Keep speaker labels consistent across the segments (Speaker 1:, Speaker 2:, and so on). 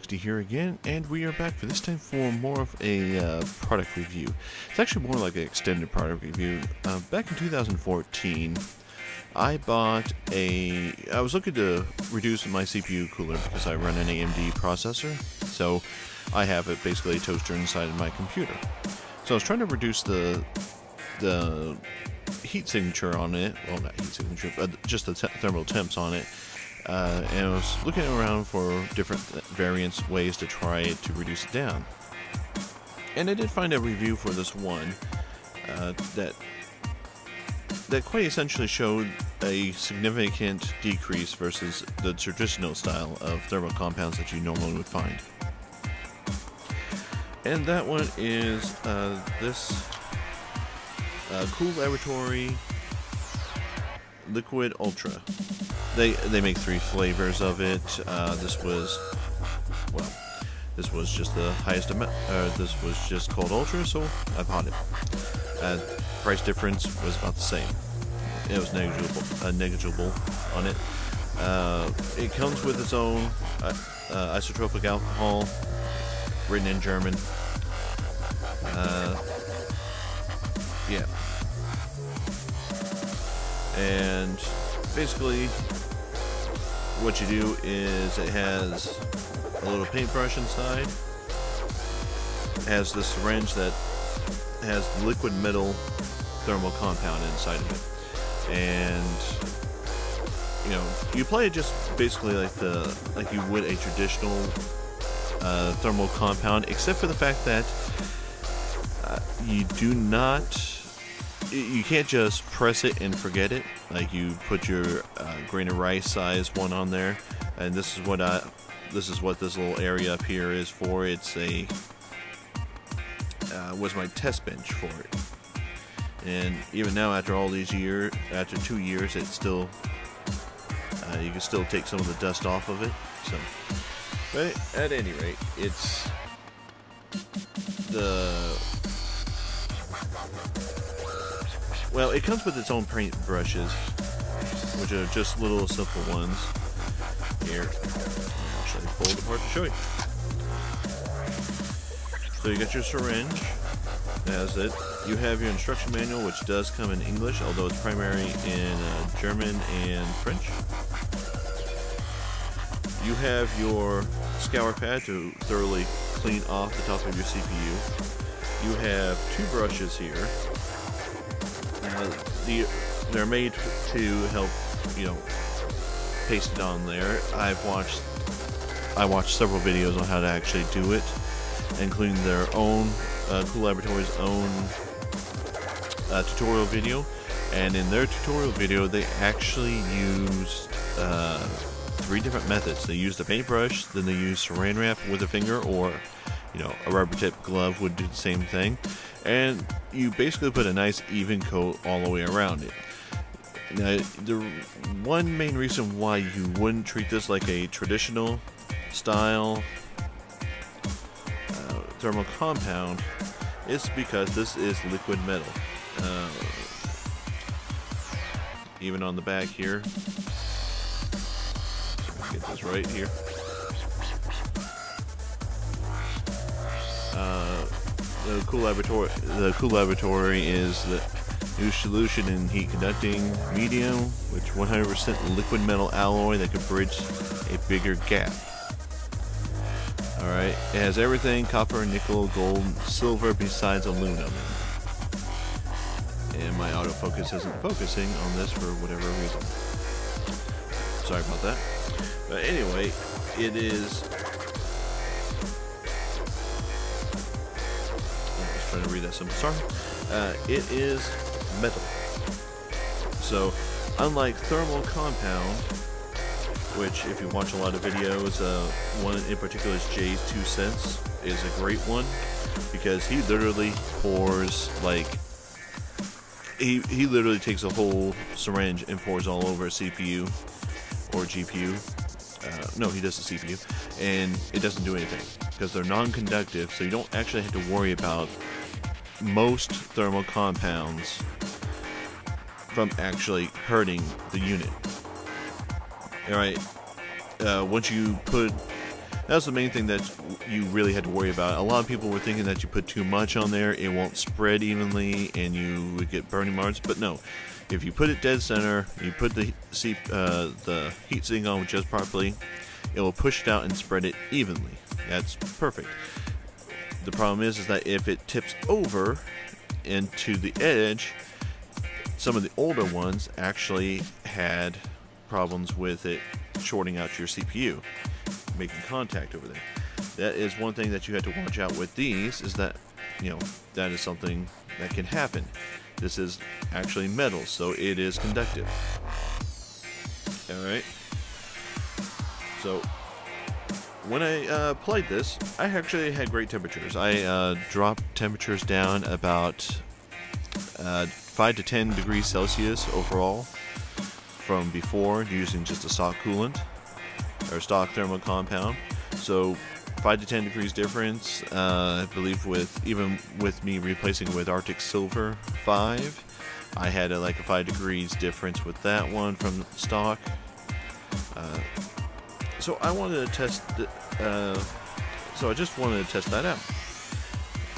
Speaker 1: Conductivity here again, and we are back for this time for more of a product review. It's actually more like an extended product review. Back in 2014, I was looking to reduce my CPU cooler because I run an AMD processor, so I have basically a toaster inside of my computer. So I was trying to reduce the heat signature on it, well, not heat signature, but just the thermal temps on it. And I was looking around for different variants, ways to try to reduce it down. And I did find a review for this one that quite essentially showed a significant decrease versus the traditional style of thermal compounds that you normally would find. And that one is this Cool Laboratory Liquid Ultra. They make 3 flavors of it. This was just the highest amount. This was just called Ultra, so I bought it. Price difference was about the same. It was negligible on it. It comes with its own isotropic alcohol, written in German. Yeah. And basically, what you do is it has a little paintbrush inside. It has this syringe that has liquid metal thermal compound inside of it, and you play it just basically like you would a traditional thermal compound, except for the fact that you can't just press it and forget it. Like, you put your grain of rice size one on there, and this is what this little area up here is for. It's was my test bench for it. And even now, after all these years, after 2 years, it's still you can still take some of the dust off of it. So, but at any rate, it's it comes with its own paint brushes, which are just little simple ones. Here, I'll actually pull it apart to show you. So you got your syringe, that has it. You have your instruction manual, which does come in English, although it's primarily in German and French. You have your scour pad to thoroughly clean off the top of your CPU. You have 2 brushes here. They're made to help, paste it on there. I watched several videos on how to actually do it, including their own Cool Laboratory's own tutorial video. And in their tutorial video, they actually used 3 different methods. They used a paintbrush, then they used saran wrap with a finger, or a rubber tip glove would do the same thing. And you basically put a nice even coat all the way around it. Now, the one main reason why you wouldn't treat this like a traditional style thermal compound is because this is liquid metal. Even on the back here, get this right here. The Cool Laboratory is the new solution in heat conducting medium, which 100% liquid metal alloy that can bridge a bigger gap. Alright, it has everything: copper, nickel, gold, silver, besides aluminum. And my autofocus isn't focusing on this for whatever reason. Sorry about that. But anyway, it is... trying to read that simple. Sorry. It is metal. So, unlike thermal compound, which, if you watch a lot of videos, one in particular is Jay's 2 cents, is a great one, because he literally pours, he literally takes a whole syringe and pours all over a CPU or GPU. No, he does the CPU, and it doesn't do anything because they're non-conductive, so you don't actually have to worry about most thermal compounds from actually hurting the unit. Alright, once you put That's the main thing that you really had to worry about. A lot of people were thinking that you put too much on there, it won't spread evenly, and you would get burning marks. But no, if you put it dead center, you put the heat sink on just properly, it will push it out and spread it evenly. That's perfect. The problem is that if it tips over into the edge, some of the older ones actually had problems with it shorting out your CPU, making contact over there. That is one thing that you have to watch out with these, is that, that is something that can happen. This is actually metal, so it is conductive. Alright. So, when I played this, I actually had great temperatures. I dropped temperatures down about 5 to 10 degrees Celsius overall from before, using just a stock coolant or stock thermal compound. So 5 to 10 degrees difference. I believe even with me replacing with Arctic Silver 5, I had a 5 degrees difference with that one from stock. So I wanted to test. So I just wanted to test that out,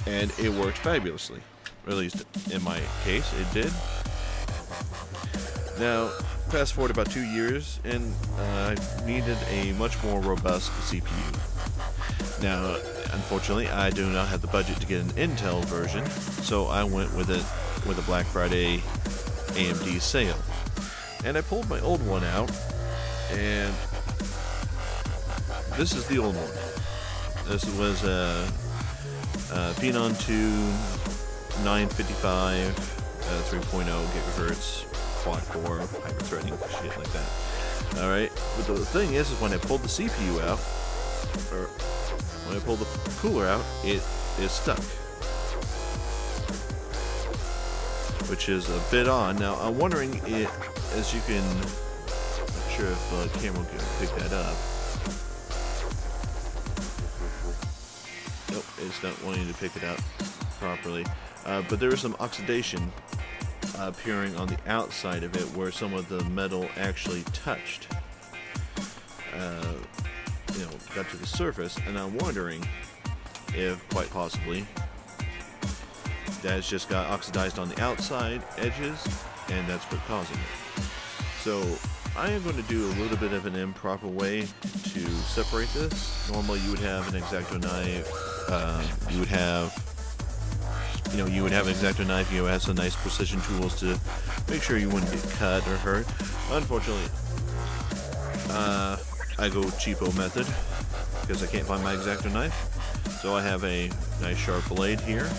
Speaker 1: and it worked fabulously. Or at least in my case, it did. Now, fast forward about 2 years, and I needed a much more robust CPU. Now, unfortunately, I do not have the budget to get an Intel version, so I went with a Black Friday AMD sale, and I pulled my old one out, and this is the old one. This was a Phenom 2 955 3.0 gigahertz quad-core hyper-threading, shit like that. Alright, but the thing is when I pulled the CPU out, or when I pulled the cooler out, it is stuck, which is a bit odd. Now I'm wondering as you can, not sure if the camera can pick that up. Nope, it's not wanting to pick it up properly. But there is some oxidation appearing on the outside of it where some of the metal actually touched, got to the surface, and I'm wondering if quite possibly that's just got oxidized on the outside edges, and that's what causing it. So I am going to do a little bit of an improper way to separate this. Normally you would have an X-Acto knife, you would have an X-Acto knife, you have some nice precision tools to make sure you wouldn't get cut or hurt. Unfortunately, I go cheapo method because I can't find my X-Acto knife. So I have a nice sharp blade here,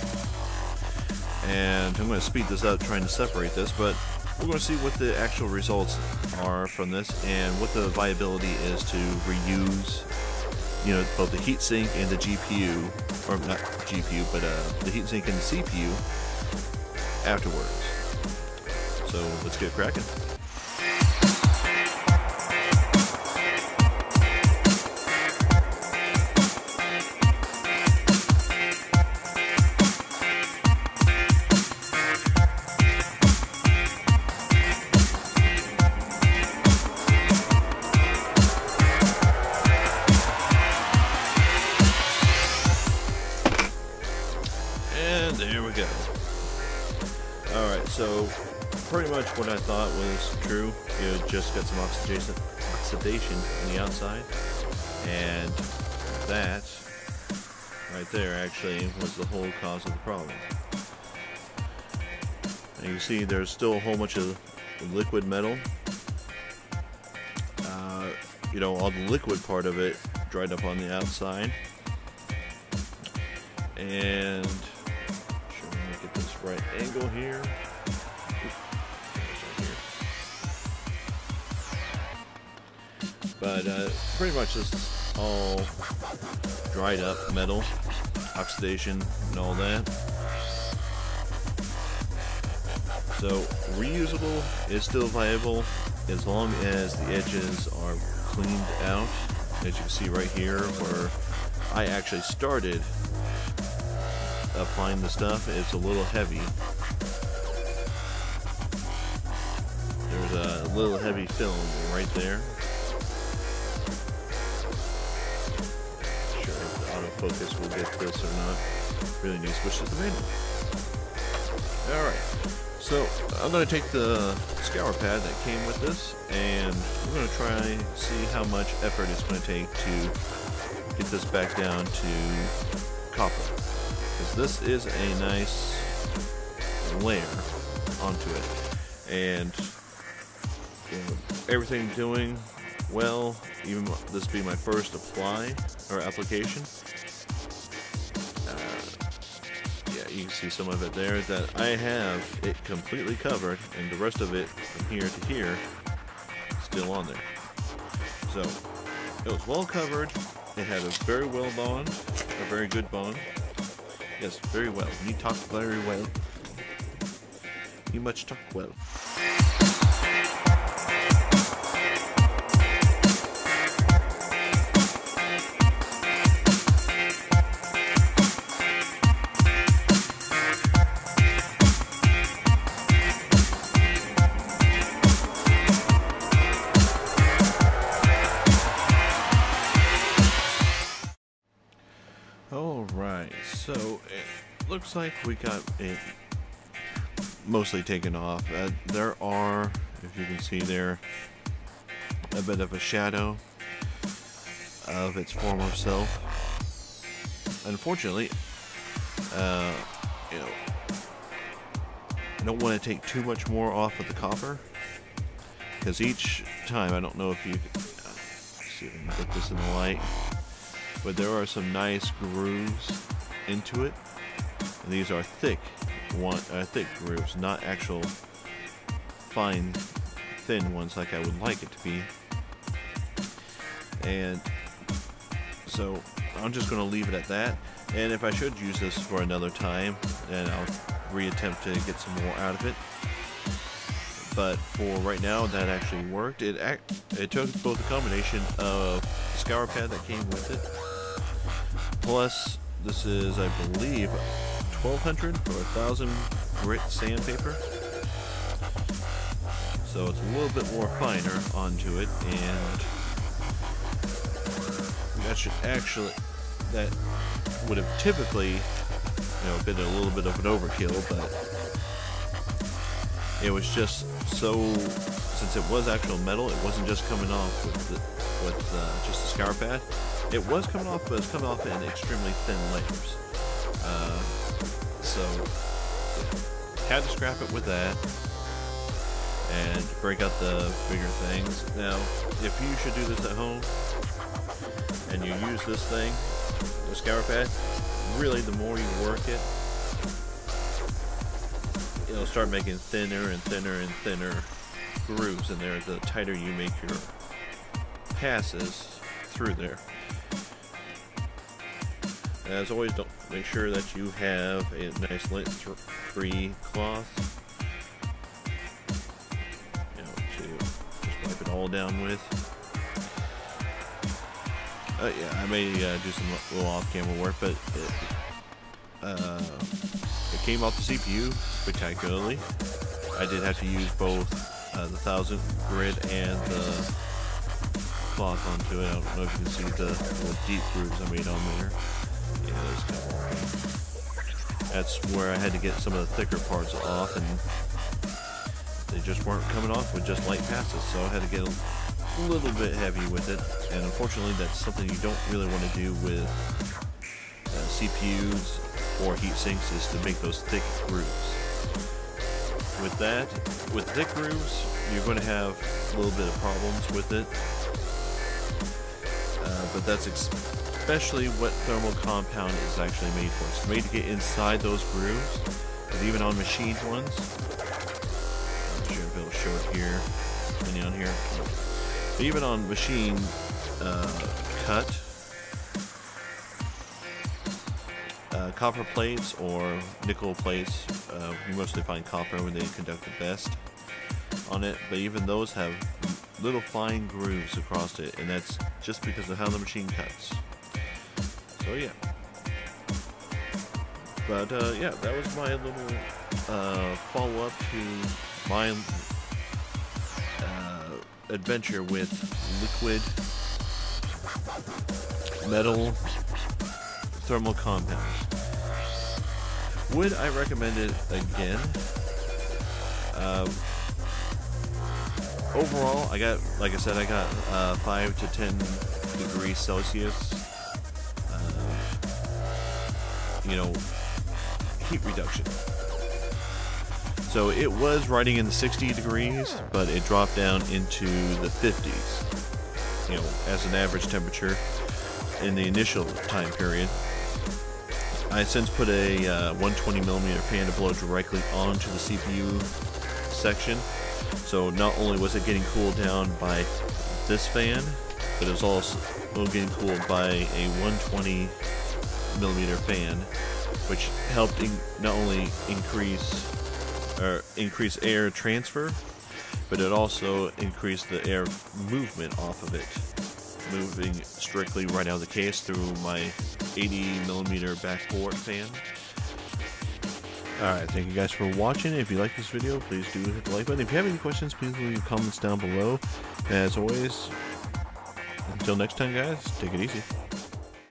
Speaker 1: and I'm going to speed this up trying to separate this, but we're going to see what the actual results are from this and what the viability is to reuse, both the heatsink and the GPU, or not GPU, but the heatsink and the CPU afterwards. So let's get cracking. And there we go. Alright, so pretty much what I thought was true. It just got some oxidation on the outside, and that right there actually was the whole cause of the problem. And you see there's still a whole bunch of liquid metal. All the liquid part of it dried up on the outside. And get this right angle here. But pretty much this is all dried up metal, oxidation and all that. So reusable is still viable as long as the edges are cleaned out. As you can see right here where I actually started applying the stuff, it's a little heavy. There's a little heavy film right there. autofocus will get this or not. Really need to switch to the manual. Alright, so I'm going to take the scour pad that came with this, and we're going to try and see how much effort it's going to take to get this back down to copper. Because this is a nice layer onto it. And everything doing well, even this being my first application. Yeah, you can see some of it there that I have it completely covered, and the rest of it from here to here still on there. So it was well covered. It had a very well bond, a very good bond. Yes, very well. You talk very well. You much talk well. Alright, so it looks like we got it mostly taken off. There are, if you can see there, a bit of a shadow of its former self. Unfortunately, I don't want to take too much more off of the copper, because each time, I don't know if you can see if I can get this in the light, but there are some nice grooves into it. And these are thick grooves, not actual fine, thin ones like I would like it to be. And so I'm just going to leave it at that. And if I should use this for another time, then I'll reattempt to get some more out of it. But for right now, that actually worked. It took both a combination of the scour pad that came with it, plus this is, I believe, 1200 or 1000 grit sandpaper. So it's a little bit more finer onto it, and that would have typically, been a little bit of an overkill, but it was just so, since it was actual metal, it wasn't just coming off with just the scour pad. It was coming off, but it's coming off in extremely thin layers. So had to scrap it with that and break out the bigger things. Now, if you should do this at home and you use this thing, the scour pad, really the more you work it, it'll start making thinner and thinner and thinner grooves in there the tighter you make your passes through there. As always, don't make sure that you have a nice lint-free cloth, to just wipe it all down with. Yeah, I may do some little off-camera work, but it came off the CPU spectacularly. I did have to use both the 1000 grit and the cloth onto it. I don't know if you can see the little deep grooves I made on there. Yeah, there's kind of, that's where I had to get some of the thicker parts off, and they just weren't coming off with just light passes, so I had to get a little bit heavy with it. And unfortunately, that's something you don't really want to do with CPUs or heat sinks, is to make those thick grooves. With thick grooves, you're going to have a little bit of problems with it, but that's especially what thermal compound is actually made for. It's made to get inside those grooves, because even on machined ones, I'm sure if it'll show it here, depending on here, but even on machine cut copper plates or nickel plates, you mostly find copper when they conduct the best on it, but even those have little fine grooves across it, and that's just because of how the machine cuts. So yeah, but yeah, that was my little follow-up to my adventure with liquid metal thermal compounds. Would I recommend it again? Overall, I got 5 to 10 degrees Celsius, heat reduction. So it was riding in the 60 degrees, but it dropped down into the 50s, as an average temperature in the initial time period. I since put a 120 millimeter fan to blow directly onto the CPU section. So not only was it getting cooled down by this fan, but it was also getting cooled by a 120 millimeter fan, which helped not only increase air transfer, but it also increased the air movement off of it, moving strictly right out of the case through my 80 millimeter backboard fan. Alright, thank you guys for watching. If you like this video, please do hit the like button. If you have any questions, please leave your comments down below. As always, until next time guys, take it easy.